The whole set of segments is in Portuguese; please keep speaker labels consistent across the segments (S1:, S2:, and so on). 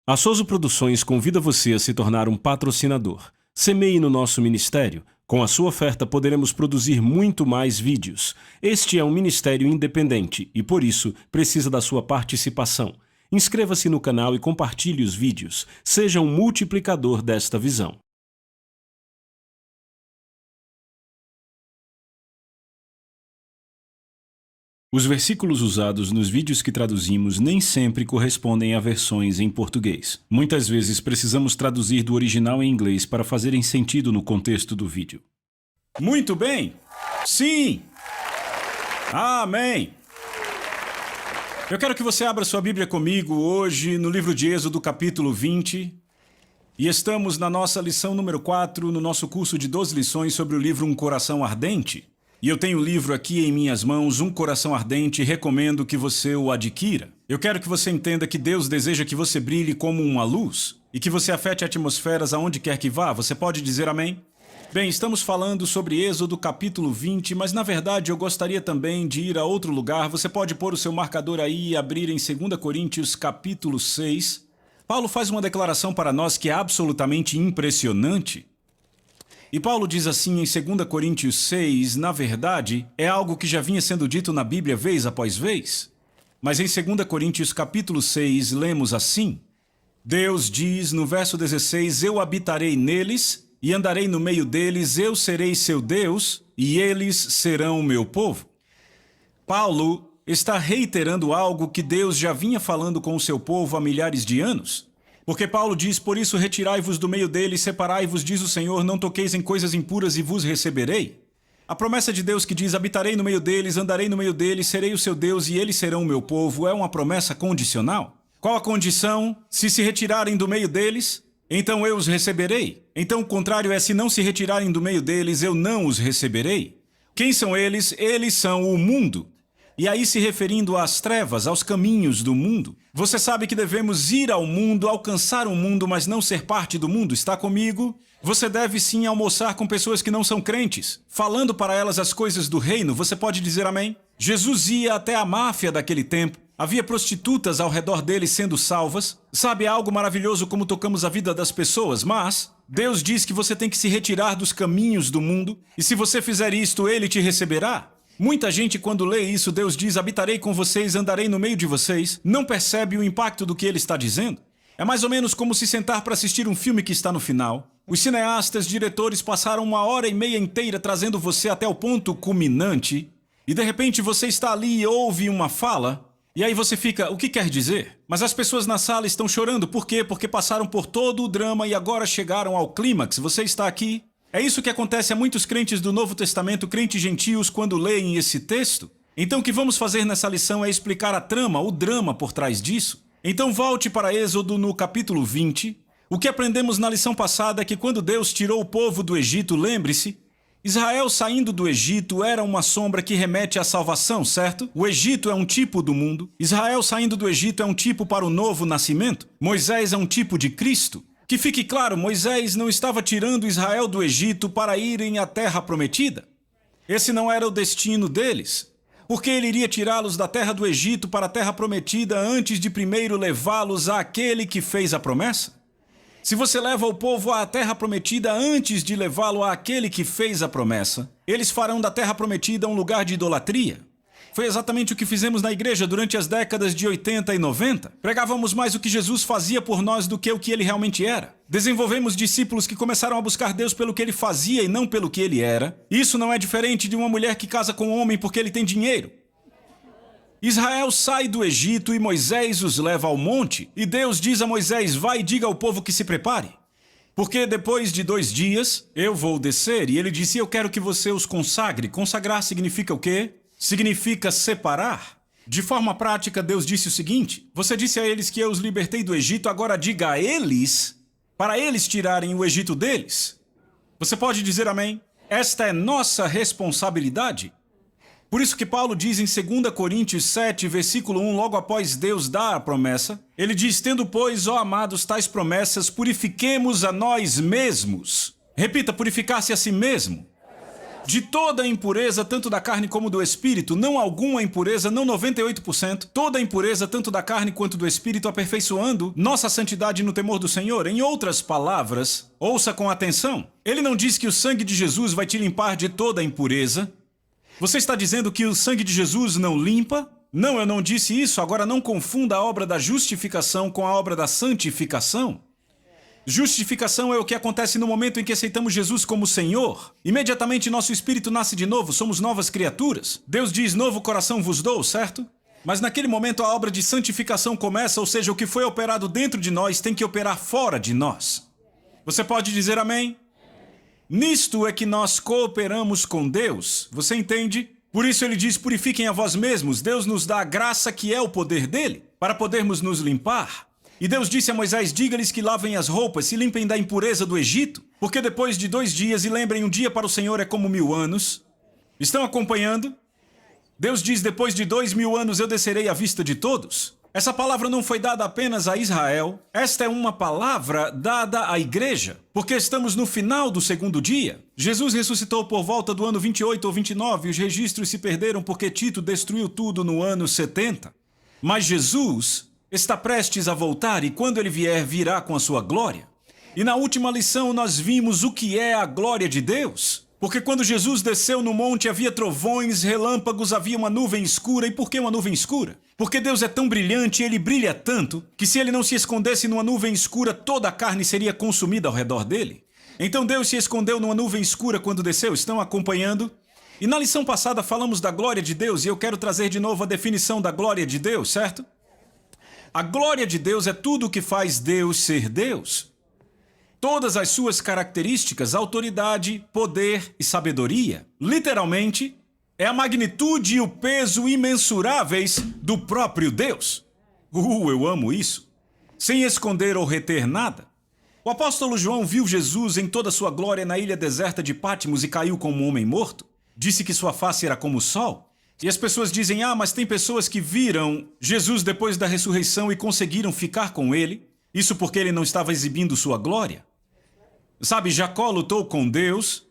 S1: A Souza Produções convida você a se tornar um patrocinador. Semeie no nosso ministério. Com a sua oferta poderemos produzir muito mais vídeos. Este é um ministério independente e, por isso, precisa da sua participação. Inscreva-se no canal e compartilhe os vídeos. Seja um multiplicador desta visão. Os versículos usados nos vídeos que traduzimos nem sempre correspondem a versões em português. Muitas vezes precisamos traduzir do original em inglês para fazerem sentido no contexto do vídeo. Muito bem! Sim! Amém! Eu quero que você abra sua Bíblia comigo hoje no livro de Êxodo, capítulo 20. E estamos na nossa lição número 4, no nosso curso de 12 lições sobre o livro Um Coração Ardente. E eu tenho o livro aqui em minhas mãos, Um Coração Ardente, e recomendo que você o adquira. Eu quero que você entenda que Deus deseja que você brilhe como uma luz e que você afete atmosferas aonde quer que vá. Você pode dizer amém? Bem, estamos falando sobre Êxodo capítulo 20, mas na verdade eu gostaria também de ir a outro lugar. Você pode pôr o seu marcador aí e abrir em 2 Coríntios capítulo 6. Paulo faz uma declaração para nós que é absolutamente impressionante. E Paulo diz assim em 2 Coríntios 6, na verdade, é algo que já vinha sendo dito na Bíblia vez após vez. Mas em 2 Coríntios capítulo 6, lemos assim: Deus diz no verso 16, eu habitarei neles e andarei no meio deles, eu serei seu Deus e eles serão o meu povo. Paulo está reiterando algo que Deus já vinha falando com o seu povo há milhares de anos. Porque Paulo diz, por isso retirai-vos do meio deles, separai-vos, diz o Senhor, não toqueis em coisas impuras e vos receberei. A promessa de Deus que diz, habitarei no meio deles, andarei no meio deles, serei o seu Deus e eles serão o meu povo, é uma promessa condicional. Qual a condição? Se retirarem do meio deles, então eu os receberei. Então o contrário é, se não se retirarem do meio deles, eu não os receberei. Quem são eles? Eles são o mundo. E aí se referindo às trevas, aos caminhos do mundo. Você sabe que devemos ir ao mundo, alcançar o mundo, mas não ser parte do mundo. Está comigo? Você deve sim almoçar com pessoas que não são crentes, falando para elas as coisas do reino. Você pode dizer amém? Jesus ia até a máfia daquele tempo. Havia prostitutas ao redor dele sendo salvas. Sabe, é algo maravilhoso como tocamos a vida das pessoas, mas Deus diz que você tem que se retirar dos caminhos do mundo. E se você fizer isto, Ele te receberá. Muita gente, quando lê isso, Deus diz, habitarei com vocês, andarei no meio de vocês, não percebe o impacto do que ele está dizendo. É mais ou menos como se sentar para assistir um filme que está no final. Os cineastas, diretores passaram 1h30 inteira trazendo você até o ponto culminante, e de repente você está ali e ouve uma fala, e aí você fica, o que quer dizer? Mas as pessoas na sala estão chorando, por quê? Porque passaram por todo o drama e agora chegaram ao clímax. Você está aqui. É isso que acontece a muitos crentes do Novo Testamento, crentes gentios, quando leem esse texto. Então o que vamos fazer nessa lição é explicar a trama, o drama por trás disso. Então volte para Êxodo no capítulo 20. O que aprendemos na lição passada é que quando Deus tirou o povo do Egito, lembre-se, Israel saindo do Egito era uma sombra que remete à salvação, certo? O Egito é um tipo do mundo. Israel saindo do Egito é um tipo para o novo nascimento. Moisés é um tipo de Cristo. Que fique claro, Moisés não estava tirando Israel do Egito para irem à terra prometida. Esse não era o destino deles, porque ele iria tirá-los da terra do Egito para a terra prometida antes de primeiro levá-los àquele que fez a promessa. Se você leva o povo à terra prometida antes de levá-lo àquele que fez a promessa, eles farão da terra prometida um lugar de idolatria. Foi exatamente o que fizemos na igreja durante as décadas de 80 e 90. Pregávamos mais o que Jesus fazia por nós do que o que ele realmente era. Desenvolvemos discípulos que começaram a buscar Deus pelo que ele fazia e não pelo que ele era. Isso não é diferente de uma mulher que casa com um homem porque ele tem dinheiro. Israel sai do Egito e Moisés os leva ao monte. E Deus diz a Moisés, vai e diga ao povo que se prepare. Porque depois de 2 dias eu vou descer. E ele disse, eu quero que você os consagre. Consagrar significa o quê? Significa separar. De forma prática, Deus disse o seguinte, você disse a eles que eu os libertei do Egito, agora diga a eles, para eles tirarem o Egito deles. Você pode dizer amém? Esta é nossa responsabilidade. Por isso que Paulo diz em 2 Coríntios 7, versículo 1, logo após Deus dar a promessa, ele diz, tendo, pois, ó amados, tais promessas, purifiquemos a nós mesmos. Repita, purificar-se a si mesmo. De toda a impureza, tanto da carne como do espírito, não alguma impureza, não 98%, toda a impureza, tanto da carne quanto do espírito, aperfeiçoando nossa santidade no temor do Senhor. Em outras palavras, ouça com atenção, ele não diz que o sangue de Jesus vai te limpar de toda a impureza. Você está dizendo que o sangue de Jesus não limpa? Não, eu não disse isso. Agora não confunda a obra da justificação com a obra da santificação. Justificação é o que acontece no momento em que aceitamos Jesus como Senhor. Imediatamente nosso espírito nasce de novo, somos novas criaturas. Deus diz, novo coração vos dou, certo? Mas naquele momento a obra de santificação começa, ou seja, o que foi operado dentro de nós tem que operar fora de nós. Você pode dizer amém? Nisto é que nós cooperamos com Deus. Você entende? Por isso ele diz, purifiquem a vós mesmos. Deus nos dá a graça que é o poder dele, para podermos nos limpar. E Deus disse a Moisés, diga-lhes que lavem as roupas, se limpem da impureza do Egito, porque depois de 2 dias, e lembrem, um dia para o Senhor é como 1000 anos. Estão acompanhando? Deus diz, depois de 2000 anos eu descerei à vista de todos. Essa palavra não foi dada apenas a Israel, esta é uma palavra dada à igreja, porque estamos no final do 2º dia. Jesus ressuscitou por volta do ano 28 ou 29, e os registros se perderam porque Tito destruiu tudo no ano 70. Mas Jesus está prestes a voltar e quando ele vier, virá com a sua glória. E na última lição nós vimos o que é a glória de Deus. Porque quando Jesus desceu no monte havia trovões, relâmpagos, havia uma nuvem escura. E por que uma nuvem escura? Porque Deus é tão brilhante e ele brilha tanto que se ele não se escondesse numa nuvem escura, toda a carne seria consumida ao redor dele. Então Deus se escondeu numa nuvem escura quando desceu. Estão acompanhando? E na lição passada falamos da glória de Deus e eu quero trazer de novo a definição da glória de Deus, certo? A glória de Deus é tudo o que faz Deus ser Deus. Todas as suas características, autoridade, poder e sabedoria. Literalmente, é a magnitude e o peso imensuráveis do próprio Deus. Eu amo isso. Sem esconder ou reter nada. O apóstolo João viu Jesus em toda sua glória na ilha deserta de Patmos e caiu como um homem morto. Disse que sua face era como o sol. E as pessoas dizem, mas tem pessoas que viram Jesus depois da ressurreição e conseguiram ficar com ele. Isso porque ele não estava exibindo sua glória. Sabe, Jacó lutou com Deus,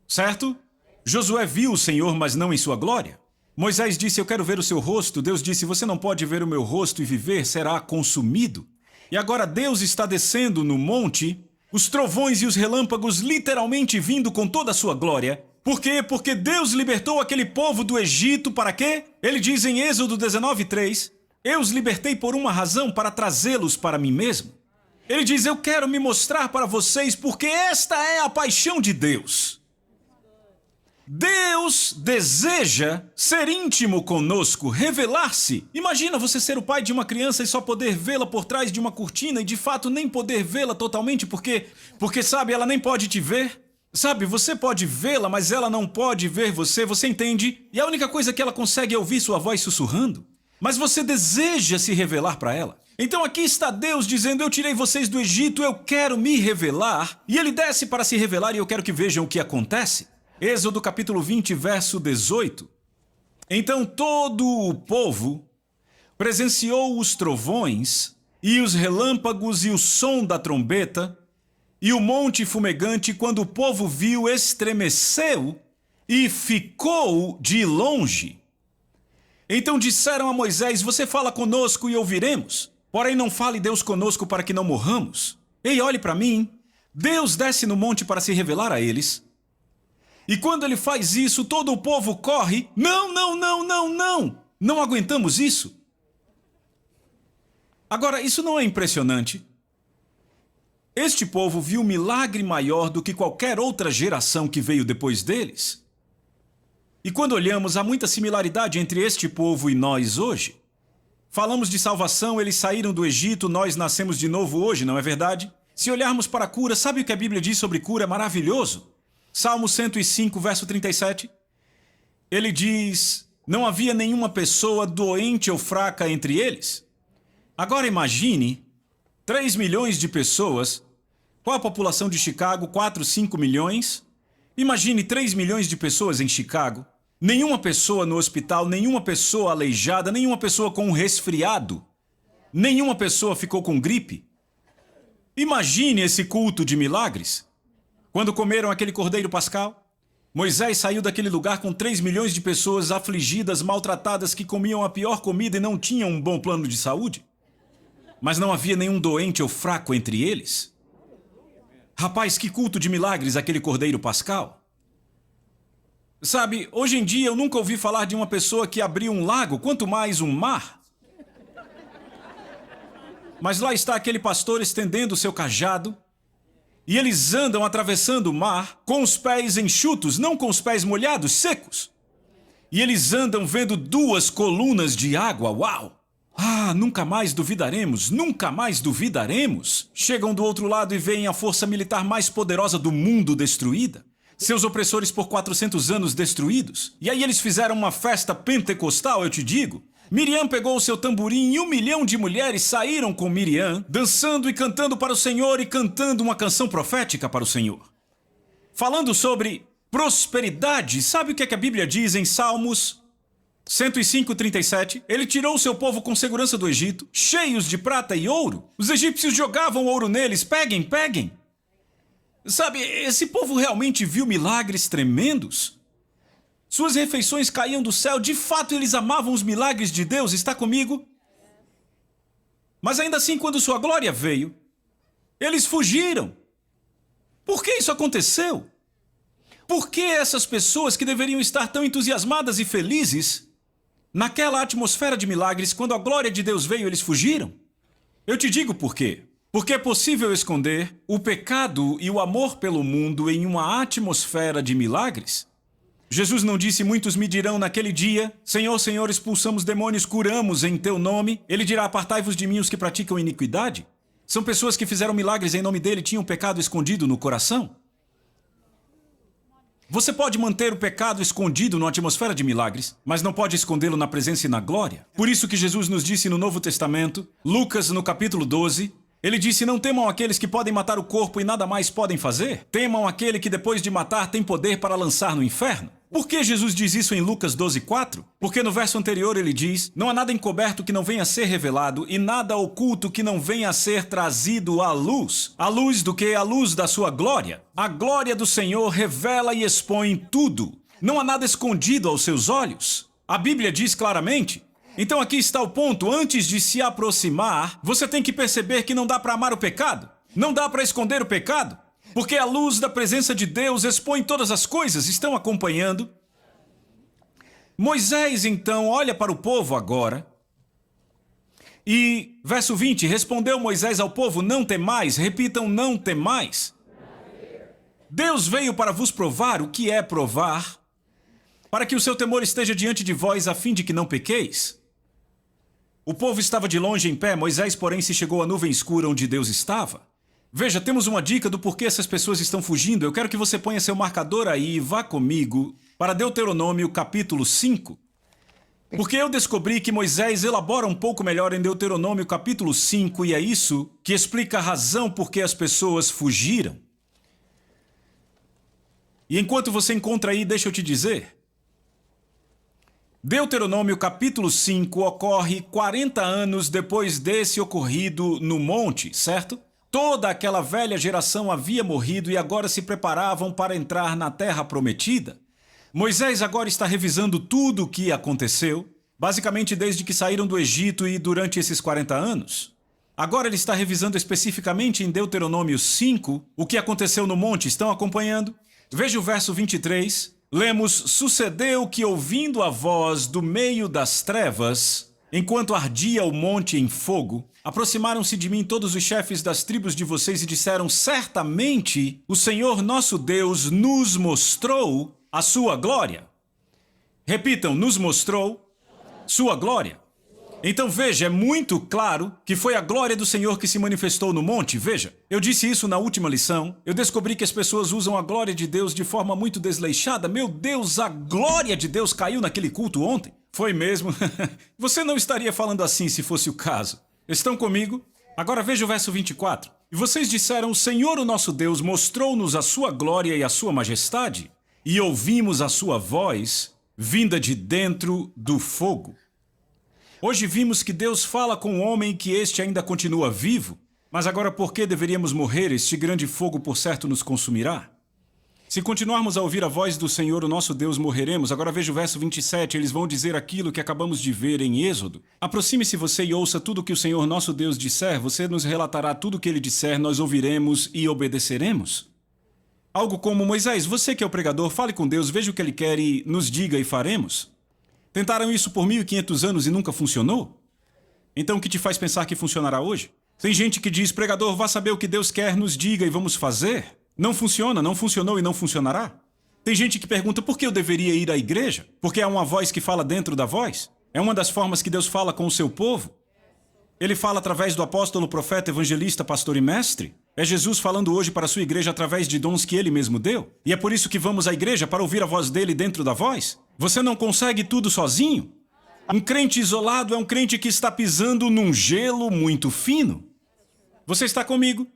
S1: certo? Josué viu o Senhor, mas não em sua glória. Moisés disse, eu quero ver o seu rosto. Deus disse, você não pode ver o meu rosto e viver, será consumido. E agora Deus está descendo no monte, os trovões e os relâmpagos literalmente vindo com toda a sua glória. Por quê? Porque Deus libertou aquele povo do Egito para quê? Ele diz em Êxodo 19:3, eu os libertei por uma razão, para trazê-los para mim mesmo. Ele diz, eu quero me mostrar para vocês porque esta é a paixão de Deus. Deus deseja ser íntimo conosco, revelar-se. Imagina você ser o pai de uma criança e só poder vê-la por trás de uma cortina e de fato nem poder vê-la totalmente porque sabe, ela nem pode te ver. Sabe, você pode vê-la, mas ela não pode ver você, você entende? E a única coisa que ela consegue é ouvir sua voz sussurrando. Mas você deseja se revelar para ela. Então aqui está Deus dizendo, eu tirei vocês do Egito, eu quero me revelar. E ele desce para se revelar e eu quero que vejam o que acontece. Êxodo capítulo 20, verso 18. Então todo o povo presenciou os trovões e os relâmpagos e o som da trombeta e o monte fumegante. Quando o povo viu, estremeceu e ficou de longe. Então disseram a Moisés, você fala conosco e ouviremos. Porém não fale Deus conosco para que não morramos. Ei, olhe para mim. Deus desce no monte para se revelar a eles. E quando ele faz isso, todo o povo corre. Não. Não aguentamos isso. Agora, isso não é impressionante? Este povo viu um milagre maior do que qualquer outra geração que veio depois deles. E quando olhamos, há muita similaridade entre este povo e nós hoje. Falamos de salvação, eles saíram do Egito, nós nascemos de novo hoje, não é verdade? Se olharmos para a cura, sabe o que a Bíblia diz sobre cura? É maravilhoso. Salmo 105, verso 37. Ele diz, não havia nenhuma pessoa doente ou fraca entre eles. Agora imagine 3 milhões de pessoas. Qual a população de Chicago? 4, 5 milhões. Imagine 3 milhões de pessoas em Chicago. Nenhuma pessoa no hospital, nenhuma pessoa aleijada, nenhuma pessoa com um resfriado. Nenhuma pessoa ficou com gripe. Imagine esse culto de milagres. Quando comeram aquele cordeiro pascal. Moisés saiu daquele lugar com 3 milhões de pessoas afligidas, maltratadas, que comiam a pior comida e não tinham um bom plano de saúde. Mas não havia nenhum doente ou fraco entre eles. Rapaz, que culto de milagres aquele Cordeiro Pascal. Sabe, hoje em dia eu nunca ouvi falar de uma pessoa que abriu um lago, quanto mais um mar. Mas lá está aquele pastor estendendo o seu cajado, e eles andam atravessando o mar com os pés enxutos, não com os pés molhados, secos. E eles andam vendo 2 colunas de água, uau! Ah, nunca mais duvidaremos, nunca mais duvidaremos. Chegam do outro lado e veem a força militar mais poderosa do mundo destruída. Seus opressores por 400 anos destruídos. E aí eles fizeram uma festa pentecostal, eu te digo. Miriam pegou o seu tamborim e 1 milhão de mulheres saíram com Miriam, dançando e cantando para o Senhor e cantando uma canção profética para o Senhor. Falando sobre prosperidade, sabe o que é que a Bíblia diz em Salmos 105:37? Ele tirou o seu povo com segurança do Egito, cheios de prata e ouro. Os egípcios jogavam ouro neles, peguem, peguem. Sabe, esse povo realmente viu milagres tremendos. Suas refeições caíam do céu, de fato eles amavam os milagres de Deus, está comigo? Mas ainda assim, quando sua glória veio, eles fugiram. Por que isso aconteceu? Por que essas pessoas que deveriam estar tão entusiasmadas e felizes, naquela atmosfera de milagres, quando a glória de Deus veio, eles fugiram? Eu te digo por quê. Porque é possível esconder o pecado e o amor pelo mundo em uma atmosfera de milagres? Jesus não disse: muitos me dirão naquele dia, Senhor, Senhor, expulsamos demônios, curamos em teu nome. Ele dirá: apartai-vos de mim os que praticam iniquidade. São pessoas que fizeram milagres em nome dele e tinham pecado escondido no coração. Você pode manter o pecado escondido na atmosfera de milagres, mas não pode escondê-lo na presença e na glória. Por isso que Jesus nos disse no Novo Testamento, Lucas no capítulo 12, ele disse: não temam aqueles que podem matar o corpo e nada mais podem fazer. Temam aquele que depois de matar tem poder para lançar no inferno. Por que Jesus diz isso em Lucas 12:4? Porque no verso anterior ele diz: não há nada encoberto que não venha a ser revelado e nada oculto que não venha a ser trazido à luz. A luz do que? A luz da sua glória. A glória do Senhor revela e expõe tudo. Não há nada escondido aos seus olhos. A Bíblia diz claramente. Então aqui está o ponto: antes de se aproximar, você tem que perceber que não dá para amar o pecado. Não dá para esconder o pecado. Porque a luz da presença de Deus expõe todas as coisas. Estão acompanhando? Moisés, então, olha para o povo agora. E, verso 20, respondeu Moisés ao povo: não temais. Repitam: não temais. Deus veio para vos provar. O que é provar? Para que o seu temor esteja diante de vós, a fim de que não pequeis. O povo estava de longe em pé, Moisés, porém, se chegou à nuvem escura onde Deus estava. Veja, temos uma dica do porquê essas pessoas estão fugindo. Eu quero que você ponha seu marcador aí e vá comigo para Deuteronômio capítulo 5. Porque eu descobri que Moisés elabora um pouco melhor em Deuteronômio capítulo 5 e é isso que explica a razão por que as pessoas fugiram. E enquanto você encontra aí, deixa eu te dizer. Deuteronômio capítulo 5 ocorre 40 anos depois desse ocorrido no monte, certo? Toda aquela velha geração havia morrido e agora se preparavam para entrar na terra prometida. Moisés agora está revisando tudo o que aconteceu, basicamente desde que saíram do Egito e durante esses 40 anos. Agora ele está revisando especificamente em Deuteronômio 5 o que aconteceu no monte. Estão acompanhando? Veja o verso 23. Lemos: sucedeu que, ouvindo a voz do meio das trevas, enquanto ardia o monte em fogo, aproximaram-se de mim todos os chefes das tribos de vocês e disseram: certamente o Senhor nosso Deus nos mostrou a sua glória. Repitam: nos mostrou sua glória. Então veja, é muito claro que foi a glória do Senhor que se manifestou no monte. Veja, eu disse isso na última lição. Eu descobri que as pessoas usam a glória de Deus de forma muito desleixada. Meu Deus, a glória de Deus caiu naquele culto ontem. Foi mesmo? Você não estaria falando assim se fosse o caso. Estão comigo? Agora veja o verso 24. E vocês disseram: o Senhor, o nosso Deus, mostrou-nos a sua glória e a sua majestade, e ouvimos a sua voz vinda de dentro do fogo. Hoje vimos que Deus fala com o homem e que este ainda continua vivo, mas agora por que deveríamos morrer? Este grande fogo por certo nos consumirá. Se continuarmos a ouvir a voz do Senhor, o nosso Deus, morreremos. Agora veja o verso 27, eles vão dizer aquilo que acabamos de ver em Êxodo. Aproxime-se você e ouça tudo o que o Senhor nosso Deus disser. Você nos relatará tudo o que ele disser, nós ouviremos e obedeceremos. Algo como: Moisés, você que é o pregador, fale com Deus, veja o que ele quer e nos diga e faremos. Tentaram isso por 1500 anos e nunca funcionou? Então o que te faz pensar que funcionará hoje? Tem gente que diz: pregador, vá saber o que Deus quer, nos diga e vamos fazer. Não funciona, não funcionou e não funcionará. Tem gente que pergunta: por que eu deveria ir à igreja? Porque há uma voz que fala dentro da voz? É uma das formas que Deus fala com o seu povo. Ele fala através do apóstolo, profeta, evangelista, pastor e mestre. É Jesus falando hoje para a sua igreja através de dons que ele mesmo deu. E é por isso que vamos à igreja, para ouvir a voz dele dentro da voz. Você não consegue tudo sozinho. Um crente isolado é um crente que está pisando num gelo muito fino. Você está comigo?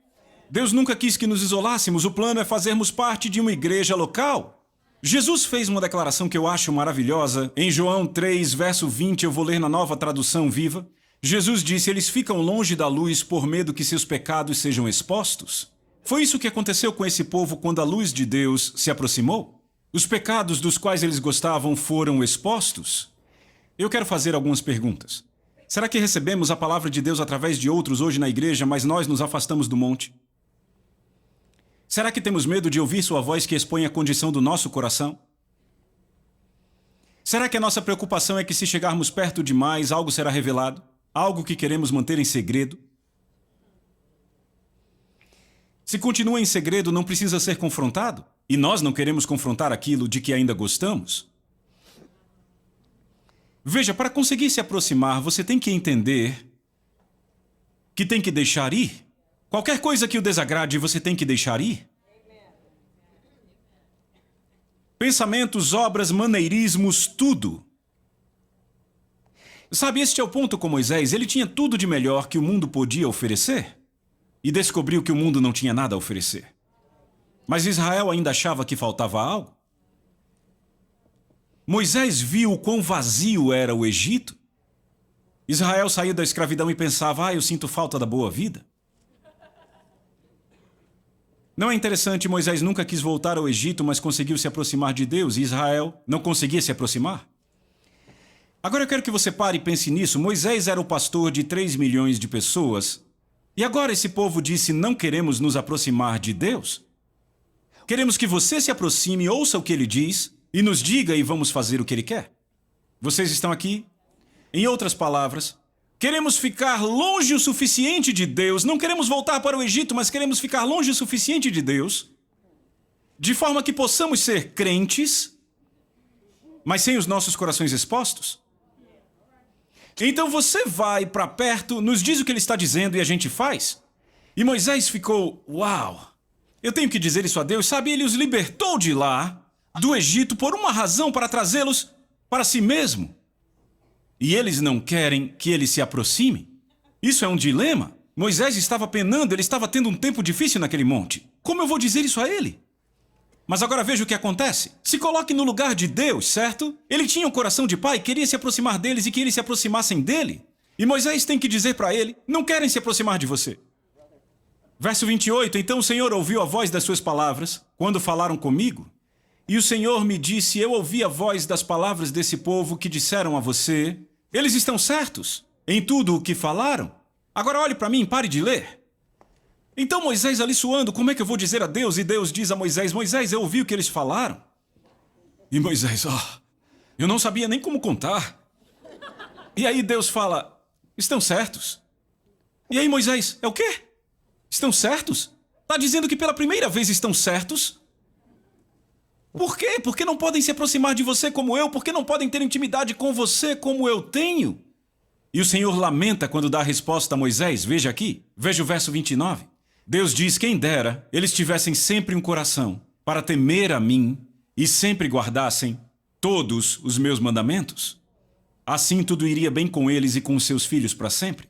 S1: Deus nunca quis que nos isolássemos, o plano é fazermos parte de uma igreja local. Jesus fez uma declaração que eu acho maravilhosa. Em João 3, verso 20, eu vou ler na Nova Tradução Viva. Jesus disse: eles ficam longe da luz por medo que seus pecados sejam expostos. Foi isso que aconteceu com esse povo quando a luz de Deus se aproximou. Os pecados dos quais eles gostavam foram expostos. Eu quero fazer algumas perguntas. Será que recebemos a palavra de Deus através de outros hoje na igreja, mas nós nos afastamos do monte? Será que temos medo de ouvir sua voz que expõe a condição do nosso coração? Será que a nossa preocupação é que se chegarmos perto demais, algo será revelado? Algo que queremos manter em segredo? Se continua em segredo, não precisa ser confrontado? E nós não queremos confrontar aquilo de que ainda gostamos? Veja, para conseguir se aproximar, você tem que entender que tem que deixar ir. Qualquer coisa que o desagrade, você tem que deixar ir. Pensamentos, obras, maneirismos, tudo. Sabe, este é o ponto com Moisés. Ele tinha tudo de melhor que o mundo podia oferecer e descobriu que o mundo não tinha nada a oferecer. Mas Israel ainda achava que faltava algo. Moisés viu o quão vazio era o Egito. Israel saiu da escravidão e pensava: eu sinto falta da boa vida. Não é interessante? Moisés nunca quis voltar ao Egito, mas conseguiu se aproximar de Deus, e Israel não conseguia se aproximar. Agora eu quero que você pare e pense nisso. Moisés era o pastor de 3 milhões de pessoas, e agora esse povo disse: não queremos nos aproximar de Deus. Queremos que você se aproxime, ouça o que ele diz, e nos diga e vamos fazer o que ele quer. Vocês estão aqui? Em outras palavras, queremos ficar longe o suficiente de Deus. Não queremos voltar para o Egito, mas queremos ficar longe o suficiente de Deus, de forma que possamos ser crentes, mas sem os nossos corações expostos. Então você vai para perto, nos diz o que ele está dizendo e a gente faz. E Moisés ficou: uau, eu tenho que dizer isso a Deus. Sabe, ele os libertou de lá, do Egito, por uma razão: para trazê-los para si mesmo. E eles não querem que ele se aproxime. Isso é um dilema. Moisés estava penando, ele estava tendo um tempo difícil naquele monte. Como eu vou dizer isso a ele? Mas agora veja o que acontece. Se coloque no lugar de Deus, certo? Ele tinha um coração de pai, queria se aproximar deles e que eles se aproximassem dele. E Moisés tem que dizer para ele: não querem se aproximar de você. Verso 28, então o Senhor ouviu a voz das suas palavras, quando falaram comigo. E o Senhor me disse: eu ouvi a voz das palavras desse povo que disseram a você. Eles estão certos em tudo o que falaram. Agora olhe para mim, pare de ler. Então Moisés ali suando: como é que eu vou dizer a Deus? E Deus diz a Moisés: Moisés, eu ouvi o que eles falaram. E Moisés: eu não sabia nem como contar. E aí Deus fala: estão certos. E aí Moisés: é o quê? Estão certos? Está dizendo que pela primeira vez estão certos? Por quê? Porque não podem se aproximar de você como eu? Porque não podem ter intimidade com você como eu tenho? E o Senhor lamenta quando dá a resposta a Moisés. Veja aqui, veja o verso 29. Deus diz: quem dera eles tivessem sempre um coração para temer a mim e sempre guardassem todos os meus mandamentos. Assim tudo iria bem com eles e com os seus filhos para sempre.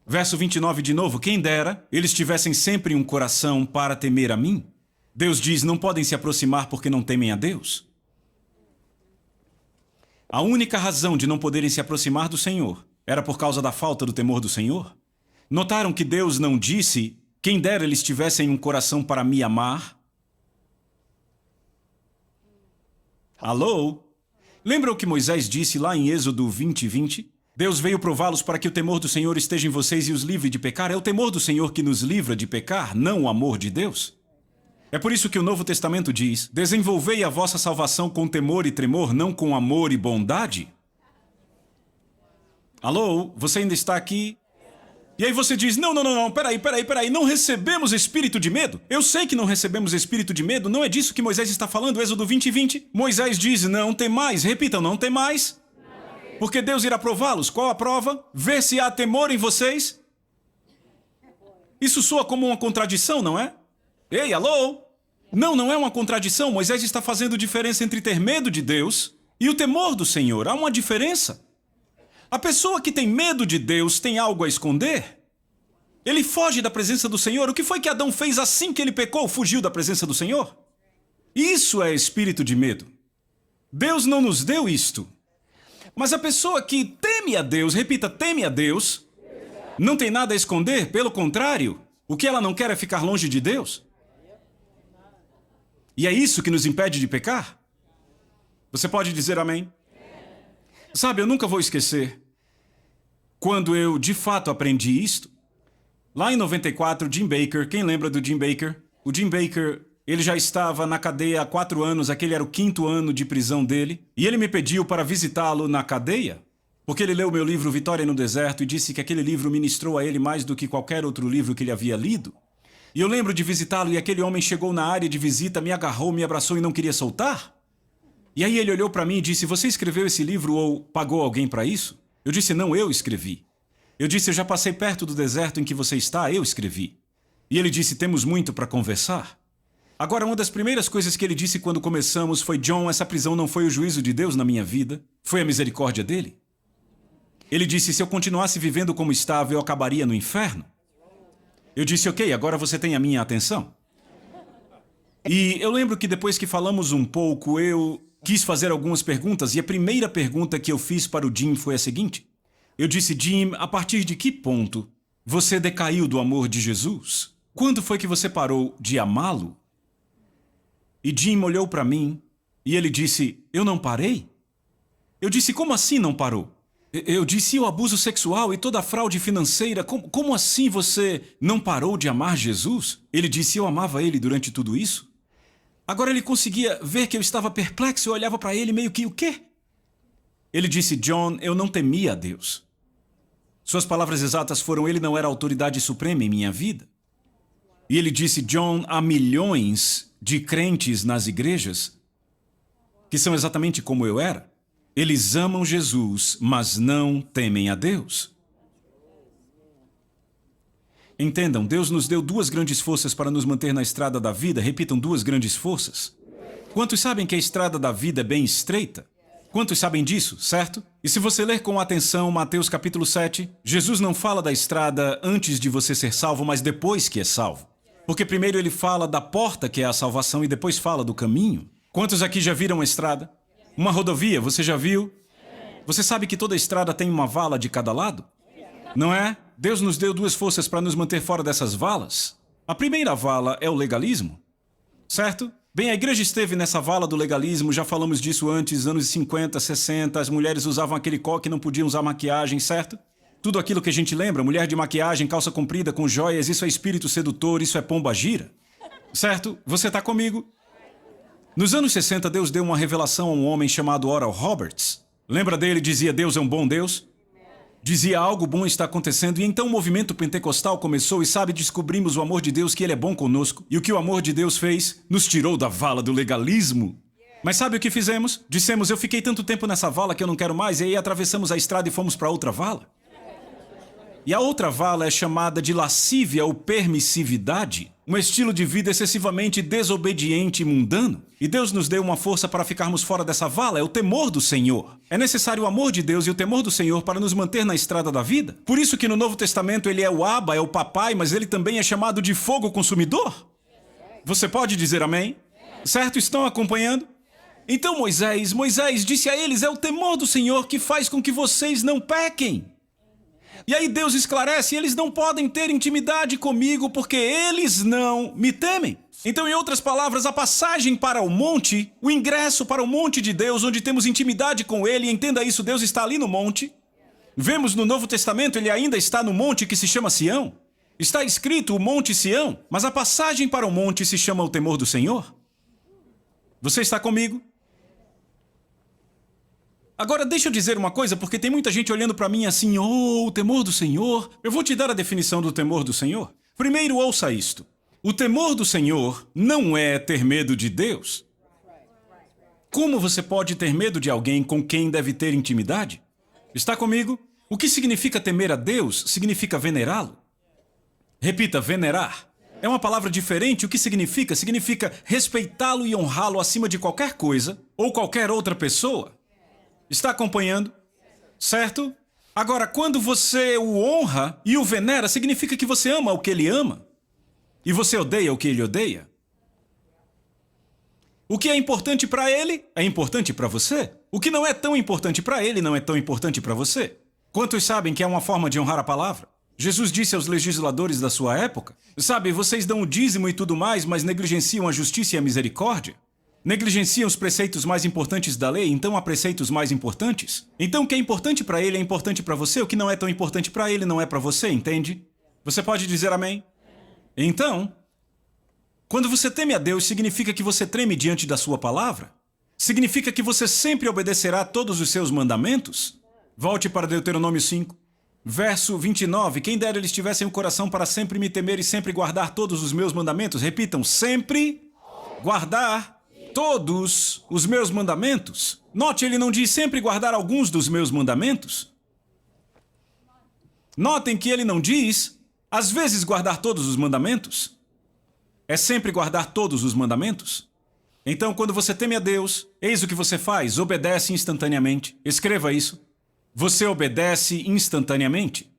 S1: Verso 29 de novo: quem dera eles tivessem sempre um coração para temer a mim. Deus diz: não podem se aproximar porque não temem a Deus. A única razão de não poderem se aproximar do Senhor era por causa da falta do temor do Senhor. Notaram que Deus não disse: quem dera eles tivessem um coração para me amar? Alô? Lembra o que Moisés disse lá em Êxodo 20:20? Deus veio prová-los para que o temor do Senhor esteja em vocês e os livre de pecar. É o temor do Senhor que nos livra de pecar, não o amor de Deus. É por isso que o Novo Testamento diz: desenvolvei a vossa salvação com temor e tremor, não com amor e bondade. Alô? Você ainda está aqui? E aí você diz: não, peraí, não recebemos espírito de medo? Eu sei que não recebemos espírito de medo, não é disso que Moisés está falando, Êxodo 20:20. Moisés diz: não temais, repitam, não temais. Porque Deus irá prová-los. Qual a prova? Ver se há temor em vocês. Isso soa como uma contradição, não é? Ei, alô? Não é uma contradição. Moisés está fazendo diferença entre ter medo de Deus e o temor do Senhor. Há uma diferença. A pessoa que tem medo de Deus tem algo a esconder. Ele foge da presença do Senhor. O que foi que Adão fez assim que ele pecou? Fugiu da presença do Senhor? Isso é espírito de medo. Deus não nos deu isto. Mas a pessoa que teme a Deus, repita, teme a Deus, não tem nada a esconder, pelo contrário, o que ela não quer é ficar longe de Deus. E é isso que nos impede de pecar? Você pode dizer amém? Sabe, eu nunca vou esquecer quando eu de fato aprendi isto. Lá em 94, Jim Bakker, quem lembra do Jim Bakker? O Jim Bakker, ele já estava na cadeia há 4 anos, aquele era o 5º ano de prisão dele. E ele me pediu para visitá-lo na cadeia, porque ele leu meu livro Vitória no Deserto e disse que aquele livro ministrou a ele mais do que qualquer outro livro que ele havia lido. E eu lembro de visitá-lo e aquele homem chegou na área de visita, me agarrou, me abraçou e não queria soltar. E aí ele olhou para mim e disse: você escreveu esse livro ou pagou alguém para isso? Eu disse: não, eu escrevi. Eu disse: eu já passei perto do deserto em que você está, eu escrevi. E ele disse: temos muito para conversar. Agora, uma das primeiras coisas que ele disse quando começamos foi: John, essa prisão não foi o juízo de Deus na minha vida, foi a misericórdia dele. Ele disse: se eu continuasse vivendo como estava, eu acabaria no inferno. Eu disse: ok, agora você tem a minha atenção. E eu lembro que depois que falamos um pouco, eu quis fazer algumas perguntas, e a primeira pergunta que eu fiz para o Jim foi a seguinte. Eu disse: Jim, a partir de que ponto você decaiu do amor de Jesus? Quando foi que você parou de amá-lo? E Jim olhou para mim e ele disse: eu não parei? Eu disse: como assim não parou? Eu disse: o abuso sexual e toda a fraude financeira, como assim você não parou de amar Jesus? Ele disse: eu amava ele durante tudo isso. Agora ele conseguia ver que eu estava perplexo, eu olhava para ele meio que: o quê? Ele disse: John, eu não temia a Deus. Suas palavras exatas foram: ele não era a autoridade suprema em minha vida. E ele disse: John, há milhões de crentes nas igrejas que são exatamente como eu era. Eles amam Jesus, mas não temem a Deus. Entendam, Deus nos deu 2 grandes forças para nos manter na estrada da vida. Repitam, 2 grandes forças. Quantos sabem que a estrada da vida é bem estreita? Quantos sabem disso, certo? E se você ler com atenção Mateus capítulo 7, Jesus não fala da estrada antes de você ser salvo, mas depois que é salvo. Porque primeiro ele fala da porta, que é a salvação, e depois fala do caminho. Quantos aqui já viram a estrada? Uma rodovia, você já viu? Você sabe que toda estrada tem uma vala de cada lado? Não é? Deus nos deu 2 forças para nos manter fora dessas valas. A primeira vala é o legalismo, certo? Bem, a igreja esteve nessa vala do legalismo, já falamos disso antes, anos 50, 60, as mulheres usavam aquele coque e não podiam usar maquiagem, certo? Tudo aquilo que a gente lembra, mulher de maquiagem, calça comprida com joias, isso é espírito sedutor, isso é pomba gira. Certo? Você está comigo? Nos anos 60, Deus deu uma revelação a um homem chamado Oral Roberts. Lembra dele? Dizia: Deus é um bom Deus. Dizia: algo bom está acontecendo, e então o movimento pentecostal começou e, sabe, descobrimos o amor de Deus, que ele é bom conosco. E o que o amor de Deus fez? Nos tirou da vala do legalismo. Mas sabe o que fizemos? Dissemos: eu fiquei tanto tempo nessa vala que eu não quero mais, e aí atravessamos a estrada e fomos para outra vala. E a outra vala é chamada de lascívia ou permissividade, um estilo de vida excessivamente desobediente e mundano. E Deus nos deu uma força para ficarmos fora dessa vala, é o temor do Senhor. É necessário o amor de Deus e o temor do Senhor para nos manter na estrada da vida. Por isso que no Novo Testamento ele é o Abba, é o papai, mas ele também é chamado de fogo consumidor. Você pode dizer amém? Certo? Estão acompanhando? Então Moisés disse a eles: é o temor do Senhor que faz com que vocês não pequem. E aí Deus esclarece, eles não podem ter intimidade comigo porque eles não me temem. Então, em outras palavras, a passagem para o monte, o ingresso para o monte de Deus, onde temos intimidade com Ele, entenda isso, Deus está ali no monte. Vemos no Novo Testamento, Ele ainda está no monte que se chama Sião. Está escrito o Monte Sião, mas a passagem para o monte se chama o temor do Senhor. Você está comigo? Agora, deixa eu dizer uma coisa, porque tem muita gente olhando para mim assim, o temor do Senhor. Eu vou te dar a definição do temor do Senhor. Primeiro, ouça isto. O temor do Senhor não é ter medo de Deus. Como você pode ter medo de alguém com quem deve ter intimidade? Está comigo? O que significa temer a Deus significa venerá-lo. Repita, venerar. É uma palavra diferente. O que significa? Significa respeitá-lo e honrá-lo acima de qualquer coisa ou qualquer outra pessoa. Está acompanhando? Certo? Agora, quando você o honra e o venera, significa que você ama o que ele ama. E você odeia o que ele odeia. O que é importante para ele, é importante para você. O que não é tão importante para ele, não é tão importante para você. Quantos sabem que é uma forma de honrar a palavra? Jesus disse aos legisladores da sua época, sabe, vocês dão o dízimo e tudo mais, mas negligenciam a justiça e a misericórdia. Negligenciam os preceitos mais importantes da lei, então há preceitos mais importantes. Então o que é importante para ele é importante para você, o que não é tão importante para ele não é para você, entende? Você pode dizer amém? Então, quando você teme a Deus, significa que você treme diante da sua palavra? Significa que você sempre obedecerá a todos os seus mandamentos? Volte para Deuteronômio 5, verso 29. Quem dera eles tivessem o coração para sempre me temer e sempre guardar todos os meus mandamentos. Repitam, sempre guardar todos os meus mandamentos. Note, ele não diz sempre guardar alguns dos meus mandamentos. Notem que ele não diz, às vezes, guardar todos os mandamentos. É sempre guardar todos os mandamentos. Então, quando você teme a Deus, eis o que você faz, obedece instantaneamente. Escreva isso. Você obedece instantaneamente.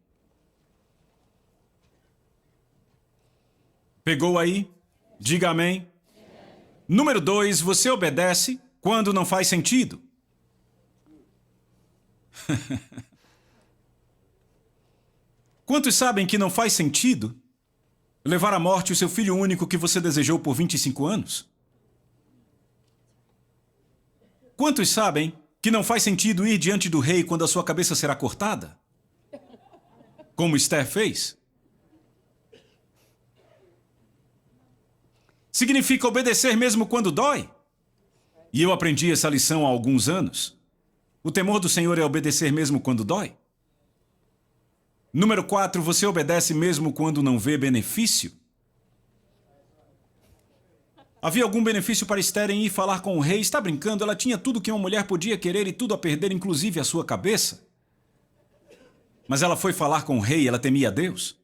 S1: Pegou aí? Diga amém. Número 2, você obedece quando não faz sentido. Quantos sabem que não faz sentido levar à morte o seu filho único que você desejou por 25 anos? Quantos sabem que não faz sentido ir diante do rei quando a sua cabeça será cortada? Como Esther fez? Significa obedecer mesmo quando dói. E eu aprendi essa lição há alguns anos. O temor do Senhor é obedecer mesmo quando dói. Número 4, você obedece mesmo quando não vê benefício? Havia algum benefício para Esther em ir falar com o rei? Está brincando? Ela tinha tudo que uma mulher podia querer e tudo a perder, inclusive a sua cabeça. Mas ela foi falar com o rei, ela temia a Deus.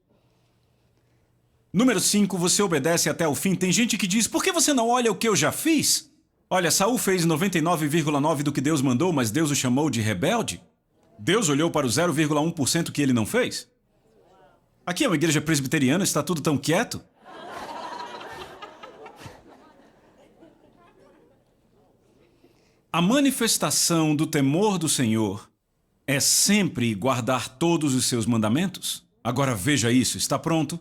S1: Número 5, você obedece até o fim. Tem gente que diz, por que você não olha o que eu já fiz? Olha, Saul fez 99,9% do que Deus mandou, mas Deus o chamou de rebelde. Deus olhou para o 0,1% que ele não fez. Aqui é uma igreja presbiteriana, está tudo tão quieto. A manifestação do temor do Senhor é sempre guardar todos os seus mandamentos. Agora veja isso, está pronto?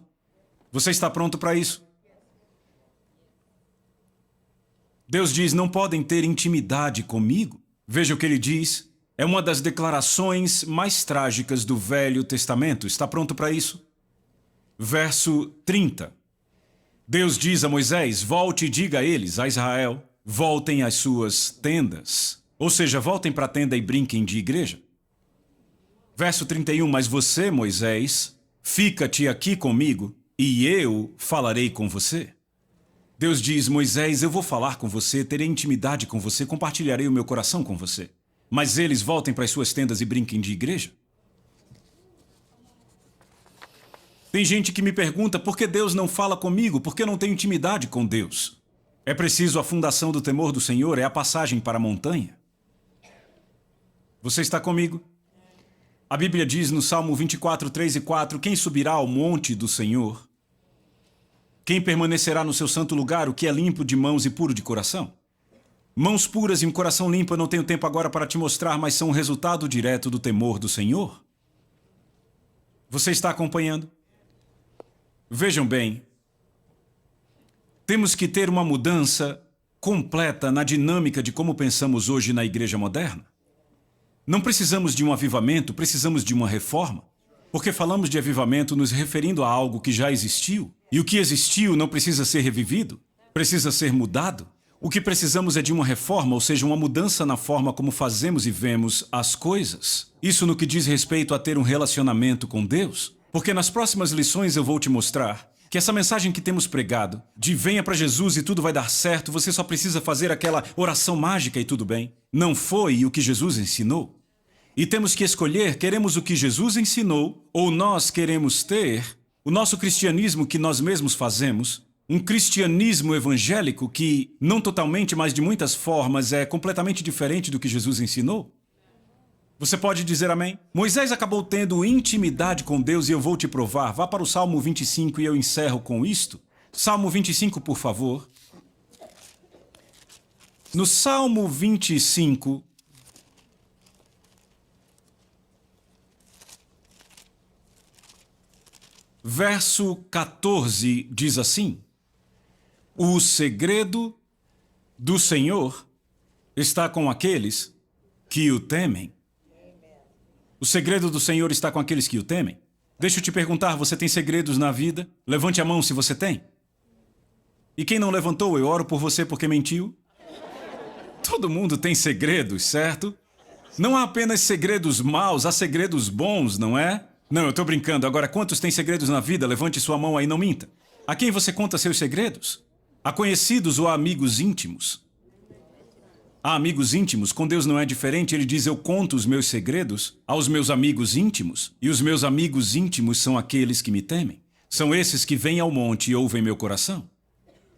S1: Você está pronto para isso? Deus diz, não podem ter intimidade comigo. Veja o que ele diz. É uma das declarações mais trágicas do Velho Testamento. Está pronto para isso? Verso 30. Deus diz a Moisés, volte e diga a eles, a Israel, voltem às suas tendas. Ou seja, voltem para a tenda e brinquem de igreja. Verso 31, mas você, Moisés, fica-te aqui comigo e eu falarei com você. Deus diz, Moisés, eu vou falar com você, terei intimidade com você, compartilharei o meu coração com você. Mas eles voltem para as suas tendas e brinquem de igreja? Tem gente que me pergunta por que Deus não fala comigo, por que eu não tenho intimidade com Deus? É preciso a fundação do temor do Senhor, é a passagem para a montanha. Você está comigo? A Bíblia diz no Salmo 24, 3 e 4, quem subirá ao monte do Senhor? Quem permanecerá no seu santo lugar, o que é limpo de mãos e puro de coração? Mãos puras e um coração limpo eu não tenho tempo agora para te mostrar, mas são o resultado direto do temor do Senhor. Você está acompanhando? Vejam bem, temos que ter uma mudança completa na dinâmica de como pensamos hoje na igreja moderna. Não precisamos de um avivamento, precisamos de uma reforma. Porque falamos de avivamento nos referindo a algo que já existiu. E o que existiu não precisa ser revivido, precisa ser mudado. O que precisamos é de uma reforma, ou seja, uma mudança na forma como fazemos e vemos as coisas. Isso no que diz respeito a ter um relacionamento com Deus. Porque nas próximas lições eu vou te mostrar que essa mensagem que temos pregado, de venha para Jesus e tudo vai dar certo, você só precisa fazer aquela oração mágica e tudo bem, não foi o que Jesus ensinou. E temos que escolher, queremos o que Jesus ensinou, ou nós queremos ter o nosso cristianismo que nós mesmos fazemos, um cristianismo evangélico que, não totalmente, mas de muitas formas, é completamente diferente do que Jesus ensinou. Você pode dizer amém? Moisés acabou tendo intimidade com Deus e eu vou te provar. Vá para o Salmo 25 e eu encerro com isto. Salmo 25, por favor. No Salmo 25, verso 14 diz assim: o segredo do Senhor está com aqueles que o temem. O segredo do Senhor está com aqueles que o temem. Deixa eu te perguntar, você tem segredos na vida? Levante a mão se você tem. E quem não levantou, eu oro por você porque mentiu. Todo mundo tem segredos, certo? Não há apenas segredos maus, há segredos bons, não é? Não, eu tô brincando. Agora, quantos têm segredos na vida? Levante sua mão aí, não minta. A quem você conta seus segredos? A conhecidos ou a amigos íntimos? A amigos íntimos, com Deus não é diferente. Ele diz, eu conto os meus segredos aos meus amigos íntimos. E os meus amigos íntimos são aqueles que me temem. São esses que vêm ao monte e ouvem meu coração.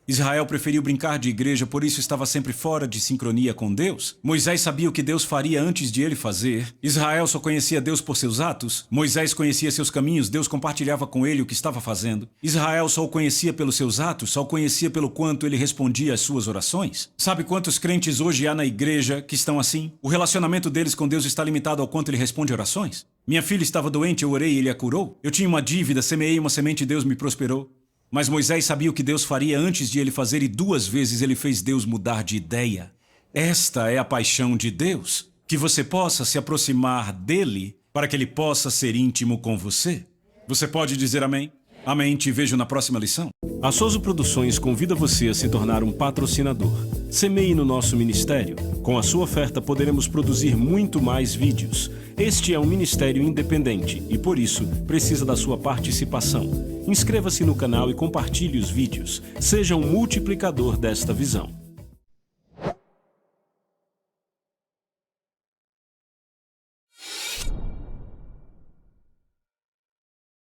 S1: Israel preferiu brincar de igreja, por isso estava sempre fora de sincronia com Deus. Moisés sabia o que Deus faria antes de ele fazer. Israel só conhecia Deus por seus atos. Moisés conhecia seus caminhos, Deus compartilhava com ele o que estava fazendo. Israel só o conhecia pelos seus atos, só o conhecia pelo quanto ele respondia às suas orações. Sabe quantos crentes hoje há na igreja que estão assim? O relacionamento deles com Deus está limitado ao quanto ele responde orações. Minha filha estava doente, eu orei e ele a curou. Eu tinha uma dívida, semeei uma semente e Deus me prosperou. Mas Moisés sabia o que Deus faria antes de ele fazer e 2 vezes ele fez Deus mudar de ideia. Esta é a paixão de Deus, que você possa se aproximar dele para que ele possa ser íntimo com você. Você pode dizer amém? Amém, te vejo na próxima lição. A Soso Produções convida você a se tornar um patrocinador. Semeie no nosso ministério. Com a sua oferta poderemos produzir muito mais vídeos. Este é um ministério independente e, por isso, precisa da sua participação. Inscreva-se no canal e compartilhe os vídeos. Seja um multiplicador desta visão.